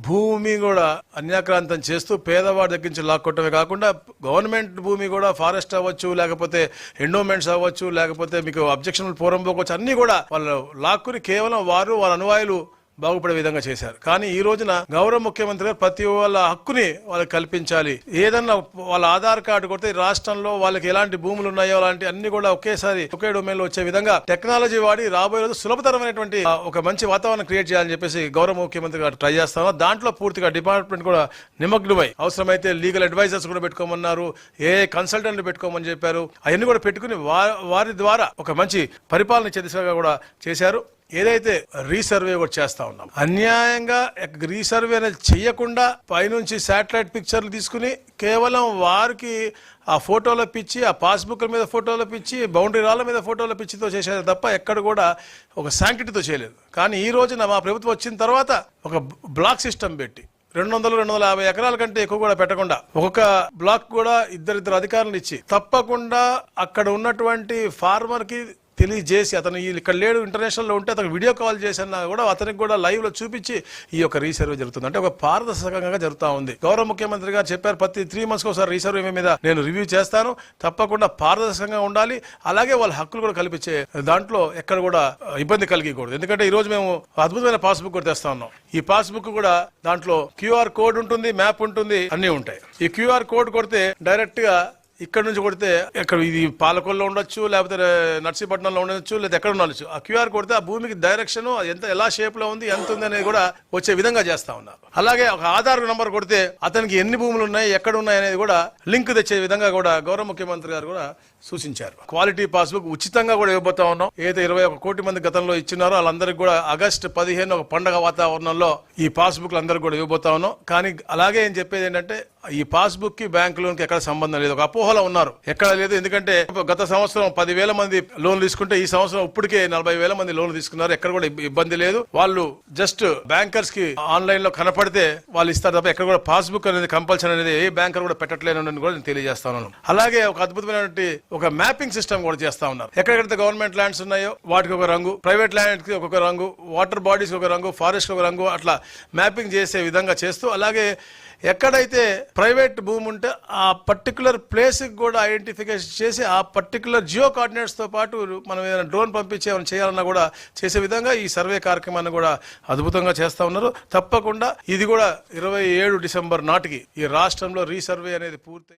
భూమి కూడా అన్యాక్రాంతం చేస్తూ పేదవాడి దగ్గర నుంచి లాక్కొట్టమే కాకుండా గవర్నమెంట్ భూమి కూడా ఫారెస్ట్ అవ్వచ్చు, లేకపోతే ఎండోమెంట్స్ అవ్వచ్చు, లేకపోతే మీకు అబ్జెక్షన్ ఫోరం పోవచ్చు, అన్ని కూడా వాళ్ళు లాక్కుని కేవలం వారు వాళ్ళ అనువాయులు బాగుపడే విధంగా చేశారు. కానీ ఈ రోజున గౌరవ ముఖ్యమంత్రి గారు ప్రతి వాళ్ళ హక్కుని వాళ్ళకి కల్పించాలి. ఏదన్నా వాళ్ళ ఆధార్ కార్డు కొడితే రాష్ట్రంలో వాళ్ళకి ఎలాంటి భూములు ఉన్నాయో అలాంటి అన్ని కూడా ఒకేసారి ఒకే డొమైన్ లో వచ్చే విధంగా టెక్నాలజీ వాడి రాబోయే రోజు సులభతరమైనటువంటి ఒక మంచి వాతావరణం క్రియేట్ చేయాలని చెప్పేసి గౌరవ ముఖ్యమంత్రి గారు ట్రై చేస్తాను. దాంట్లో పూర్తిగా డిపార్ట్మెంట్ కూడా నిమగ్నమై అవసరమైతే లీగల్ అడ్వైజర్స్ కూడా పెట్టుకోమన్నారు, ఏ కన్సల్టెంట్ పెట్టుకోమని చెప్పారు. అవన్నీ కూడా పెట్టుకుని వారి ద్వారా ఒక మంచి పరిపాలన ఇచ్చే దిశగా కూడా చేశారు. ఏదైతే రీసర్వే కూడా చేస్తా ఉన్నాం, అన్యాయంగా రీసర్వే అనేది చెయ్యకుండా పైనుంచి శాటిలైట్ పిక్చర్లు తీసుకుని కేవలం వారికి ఆ ఫోటోల పిచ్చి, ఆ పాస్బుక్ మీద ఫోటోల పిచ్చి, బౌండరీ రాళ్ళ మీద ఫోటోల పిచ్చితో చేసేది తప్ప ఎక్కడ కూడా ఒక శాంక్టిటీతో చేయలేదు. కానీ ఈ రోజున మా ప్రభుత్వం వచ్చిన తర్వాత ఒక బ్లాక్ సిస్టమ్ పెట్టి 200-250 ఎకరాల కంటే ఎక్కువ కూడా పెట్టకుండా ఒక్కొక్క బ్లాక్ కూడా ఇద్దరిద్దరు అధికారులు ఇచ్చి తప్పకుండా అక్కడ ఉన్నటువంటి ఫార్మర్ కి తెలియజేసి అతను ఇక్కడ లేడు, ఇంటర్నేషనల్ లో ఉంటే అతను వీడియో కాల్ చేసినా కూడా అతనికి కూడా లైవ్ లో చూపించి ఈ యొక్క రీసర్వే జరుగుతుంది. అంటే ఒక పారదర్శకంగా జరుగుతా ఉంది. గౌరవ ముఖ్యమంత్రి గారు చెప్పారు ప్రతి 3 months ఒకసారి రీసర్వే మీద నేను రివ్యూ చేస్తాను, తప్పకుండా పారదర్శకంగా ఉండాలి, అలాగే వాళ్ళ హక్కులు కూడా కల్పించే దాంట్లో ఎక్కడ కూడా ఇబ్బంది కలిగకూడదు. ఎందుకంటే ఈ రోజు మేము అద్భుతమైన పాస్బుక్ కూడా తెస్తా ఉన్నాం. ఈ పాస్బుక్ కూడా దాంట్లో QR కోడ్ ఉంటుంది, మ్యాప్ ఉంటుంది, అన్ని ఉంటాయి. ఈ QR కోడ్ కొడితే డైరెక్ట్ గా ఇక్కడ నుంచి కొడితే ఎక్కడ ఇది పాలకొల్లో ఉండొచ్చు, లేకపోతే నర్సీపట్నంలో ఉండొచ్చు, లేదా ఎక్కడ ఉండొచ్చు. ఆ QR కొడితే ఆ భూమికి డైరెక్షన్ ఎలా షేప్ లో ఉంది, ఎంత ఉంది అనేది కూడా వచ్చే విధంగా చేస్తా ఉన్నారు. అలాగే ఒక ఆధార్ నంబర్ కొడితే అతనికి ఎన్ని భూములు ఉన్నాయి, ఎక్కడ ఉన్నాయి అనేది కూడా లింక్ తెచ్చే విధంగా కూడా గౌరవ ముఖ్యమంత్రి గారు కూడా సూచించారు. క్వాలిటీ పాస్బుక్ ఉచితంగా కూడా ఇవ్వబోతా ఉన్నాం. ఏదైతే 21 కోటి మంది గతంలో ఇచ్చినారో వాళ్ళందరికీ కూడా ఆగస్టు 15 ఒక పండగ వాతావరణంలో ఈ పాస్బుక్లు అందరికీ కూడా ఇవ్వబోతా ఉన్నాం. కానీ అలాగే ఏం చెప్పేది ఏంటంటే ఈ పాస్బుక్ కి బ్యాంక్ లోన్ కి ఎక్కడ సంబంధం లేదు, ఒక అపోహలో ఉన్నారు, ఎక్కడ లేదు. ఎందుకంటే గత సంవత్సరం 10,000 మంది లోన్లు తీసుకుంటే ఈ సంవత్సరం ఇప్పటికే 40,000 మంది లోన్లు తీసుకున్నారు. ఎక్కడ కూడా ఇబ్బంది లేదు. వాళ్ళు జస్ట్ బ్యాంకర్స్ కి ఆన్లైన్ లో కనపడితే వాళ్ళు ఇస్తారు తప్ప ఎక్కడ కూడా పాస్బుక్ అనేది కంపల్సరీ అనేది ఏ బ్యాంకర్ కూడా పెట్టట్లేదని కూడా నేను తెలియజేస్తాను. అలాగే ఒక అద్భుతమైనటువంటి ఒక మ్యాపింగ్ సిస్టమ్ కూడా చేస్తా ఉన్నారు. ఎక్కడెక్కడైతే గవర్నమెంట్ ల్యాండ్స్ ఉన్నాయో వాటికి ఒక రంగు, ప్రైవేట్ ల్యాండ్ కి ఒక రంగు, వాటర్ బాడీస్ ఒక రంగు, ఫారెస్ట్ ఒక రంగు, అట్లా మ్యాపింగ్ చేసే విధంగా చేస్తూ, అలాగే ఎక్కడైతే ప్రైవేట్ భూమి ఉంటే ఆ పర్టికులర్ ప్లేస్ కి కూడా ఐడెంటిఫికేషన్ చేసి ఆ పర్టికులర్ జియో కోఆర్డినేట్స్ తో పాటు మనం ఏదైనా డ్రోన్ పంపించి ఏమైనా చేయాలన్నా కూడా చేసే విధంగా ఈ సర్వే కార్యక్రమాన్ని కూడా అద్భుతంగా చేస్తా ఉన్నారు. తప్పకుండా ఇది కూడా 27 డిసెంబర్ నాటికి ఈ రాష్ట్రంలో రీసర్వే అనేది పూర్తి